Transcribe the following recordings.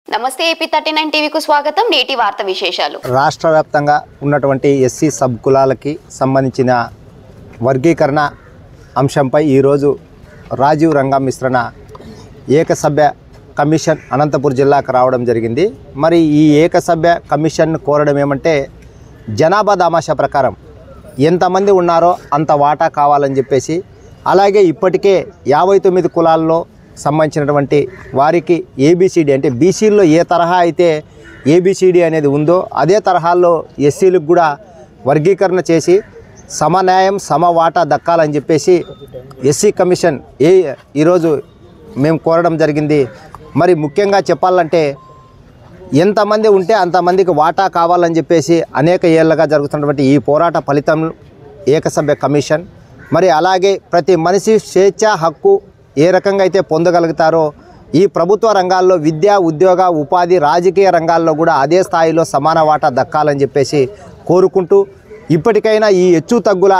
నమస్తే AP39 టీవీకు స్వాగతం. నేటి వార్త విశేషాలు. రాష్ట్ర వ్యాప్తంగా ఉన్నటువంటి ఎస్సీ సబ్ కులాలకి సంబంధించిన వర్గీకరణ అంశంపై ఈరోజు రాజీవ్ రంగా మిశ్రణ ఏకసభ్య కమిషన్ అనంతపురం జిల్లాకు రావడం జరిగింది. మరి ఈ ఏకసభ్య కమిషన్ కోరడం ఏమంటే జనాభా దామాషా ప్రకారం ఎంతమంది ఉన్నారో అంత వాటా కావాలని చెప్పేసి, అలాగే ఇప్పటికే 59 కులాల్లో సంబంధించినటువంటి వారికి ఏబిసిడి అంటే బీసీల్లో ఏ తరహా అయితే ఏబిసిడి అనేది ఉందో అదే తరహాలో ఎస్సీలకు కూడా వర్గీకరణ చేసి సమన్యాయం సమ వాటా దక్కాలని చెప్పేసి ఎస్సీ కమిషన్ ఈరోజు మేము కోరడం జరిగింది. మరి ముఖ్యంగా చెప్పాలంటే ఎంతమంది ఉంటే అంతమందికి వాటా కావాలని చెప్పేసి అనేక ఏళ్ళగా జరుగుతున్నటువంటి ఈ పోరాట ఫలితం ఏకసభ్య కమిషన్. మరి అలాగే ప్రతి మనిషి స్వేచ్ఛ హక్కు ఏ రకంగా అయితే పొందగలుగుతారో ఈ ప్రభుత్వ రంగాల్లో విద్య ఉద్యోగ ఉపాధి రాజకీయ రంగాల్లో కూడా అదే స్థాయిలో సమాన వాటా దక్కాలని చెప్పేసి కోరుకుంటూ, ఇప్పటికైనా ఈ హెచ్చు తగ్గుల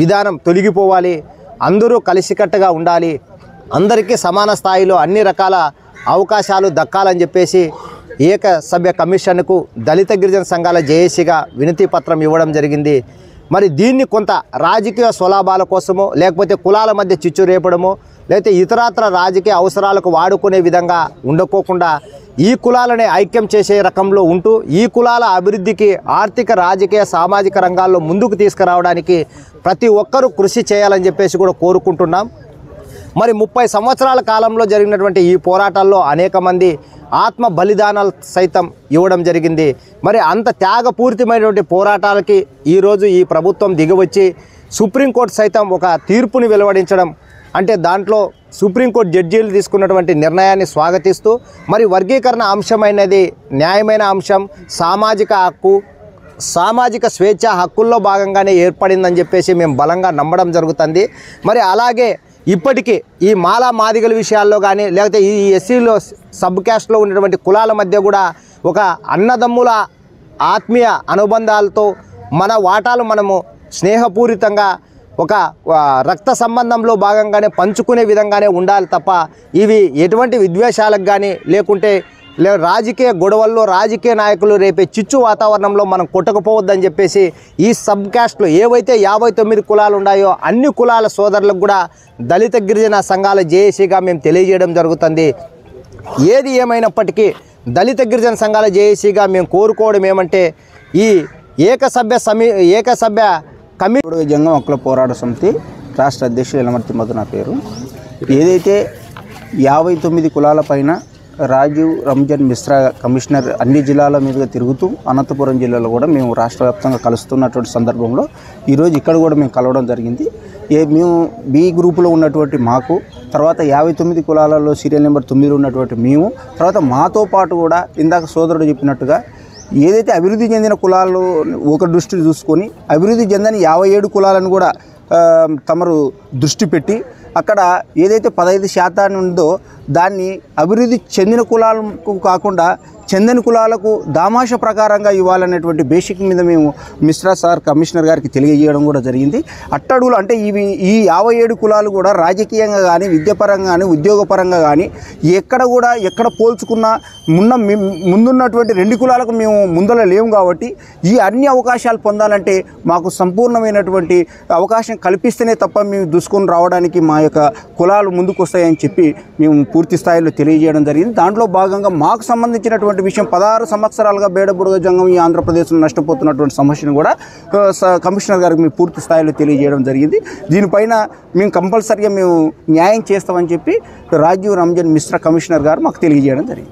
విధానం తొలగిపోవాలి, అందరూ కలిసికట్టుగా ఉండాలి, అందరికీ సమాన స్థాయిలో అన్ని రకాల అవకాశాలు దక్కాలని చెప్పేసి ఏకసభ్య కమిషన్కు దళిత గిరిజన సంఘాల జేఏసీగా వినతి పత్రం ఇవ్వడం జరిగింది. మరి దీన్ని కొంత రాజకీయ స్వలాభాల కోసమో లేకపోతే కులాల మధ్య చిచ్చు రేపడమో లేకపోతే ఇతరత్ర రాజకీయ అవసరాలకు వాడుకునే విధంగా ఉండకోకుండా ఈ కులాలనే ఐక్యం చేసే రకంలో ఉంటూ ఈ కులాల అభివృద్ధికి ఆర్థిక రాజకీయ సామాజిక రంగాల్లో ముందుకు తీసుకురావడానికి ప్రతి ఒక్కరూ కృషి చేయాలని చెప్పేసి కూడా కోరుకుంటున్నాం. మరి 30 సంవత్సరాల కాలంలో జరిగినటువంటి ఈ పోరాటాల్లో అనేక మంది ఆత్మ బలిదానాలు సైతం ఇవ్వడం జరిగింది. మరి అంత త్యాగపూరితమైనటువంటి పోరాటాలకి ఈరోజు ఈ ప్రభుత్వం దిగివచ్చి సుప్రీంకోర్టు సైతం ఒక తీర్పుని వెలువడించడం అంటే దాంట్లో సుప్రీంకోర్టు జడ్జీలు తీసుకున్నటువంటి నిర్ణయాన్ని స్వాగతిస్తూ, మరి వర్గీకరణ అంశమైనది న్యాయమైన అంశం, సామాజిక హక్కు, సామాజిక స్వేచ్ఛ హక్కుల్లో భాగంగానే ఏర్పడిందని చెప్పేసి మేము బలంగా నమ్మడం జరుగుతుంది. మరి అలాగే ఇప్పటికీ ఈ మాలా మాదిగల విషయాల్లో కానీ లేకపోతే ఈ ఎస్సీలో సబ్ క్యాస్ట్లో ఉన్నటువంటి కులాల మధ్య కూడా ఒక అన్నదమ్ముల ఆత్మీయ అనుబంధాలతో మన వాటాలు మనము స్నేహపూరితంగా ఒక రక్త సంబంధంలో భాగంగానే పంచుకునే విధంగానే ఉండాలి తప్ప ఇవి ఎటువంటి విద్వేషాలకు కానీ లేకుంటే రాజకీయ గొడవల్లో రాజకీయ నాయకులు రేపే చిచ్చు వాతావరణంలో మనం కొట్టకపోవద్దని చెప్పేసి ఈ సబ్ క్యాస్ట్లో ఏవైతే 59 కులాలు ఉన్నాయో అన్ని కులాల సోదరులకు కూడా దళిత గిరిజన సంఘాల జేఏసీగా మేము తెలియజేయడం జరుగుతుంది. ఏది ఏమైనప్పటికీ దళిత గిరిజన సంఘాల జేఏసీగా మేము కోరుకోవడం ఏమంటే ఈ ఏకసభ్య కమిటీ జంగం హక్కుల పోరాట సమితి రాష్ట్ర అధ్యక్షులు ఎలమర్తి మధు నా పేరు. ఏదైతే 59 కులాల పైన రాజీవ్ రంజన్ మిశ్రా కమిషనర్ అన్ని జిల్లాల మీదుగా తిరుగుతూ అనంతపురం జిల్లాలో కూడా మేము రాష్ట్ర వ్యాప్తంగా కలుస్తున్నటువంటి సందర్భంలో ఈరోజు ఇక్కడ కూడా మేము కలవడం జరిగింది. మేము బి గ్రూపులో ఉన్నటువంటి మాకు, తర్వాత 59 కులాలలో సీరియల్ నెంబర్ 9 ఉన్నటువంటి మేము, తర్వాత మాతో పాటు కూడా ఇందాక సోదరుడు చెప్పినట్టుగా ఏదైతే అభివృద్ధి చెందిన కులాలు ఒక దృష్టి చూసుకొని అభివృద్ధి చెందని 57 కులాలను కూడా తమరు దృష్టి పెట్టి అక్కడ ఏదైతే 15% ఉందో దాన్ని అభివృద్ధి చెందిన కులాలకు కాకుండా చెందని కులాలకు దామాష ప్రకారంగా ఇవ్వాలనేటువంటి బేసిక్ మీద మేము మిశ్రా సార్ కమిషనర్ గారికి తెలియజేయడం కూడా జరిగింది. అట్టడుగులు అంటే ఈ 57 కులాలు కూడా రాజకీయంగా కానీ విద్యాపరంగా కానీ ఉద్యోగపరంగా కానీ ఎక్కడ పోల్చుకున్నా ముందున్నటువంటి 2 కులాలకు మేము ముందర లేము కాబట్టి ఈ అన్ని అవకాశాలు పొందాలంటే మాకు సంపూర్ణమైనటువంటి అవకాశం కల్పిస్తేనే తప్ప మేము దూసుకొని రావడానికి మా యొక్క కులాలు ముందుకు వస్తాయని చెప్పి మేము పూర్తి స్థాయిలో తెలియజేయడం జరిగింది. దాంట్లో భాగంగా మాకు సంబంధించినటువంటి విషయం 16 సంవత్సరాలుగా బేడబుడుగ జంగం ఈ ఆంధ్రప్రదేశ్లో నష్టపోతున్నటువంటి సమస్యను కూడా కమిషనర్ గారికి మేము పూర్తి స్థాయిలో తెలియజేయడం జరిగింది. దీనిపైన మేము కంపల్సరీగా మేము న్యాయం చేస్తామని చెప్పి రాజీవ్ రంజన్ మిశ్రా కమిషనర్ గారు మాకు తెలియజేయడం జరిగింది.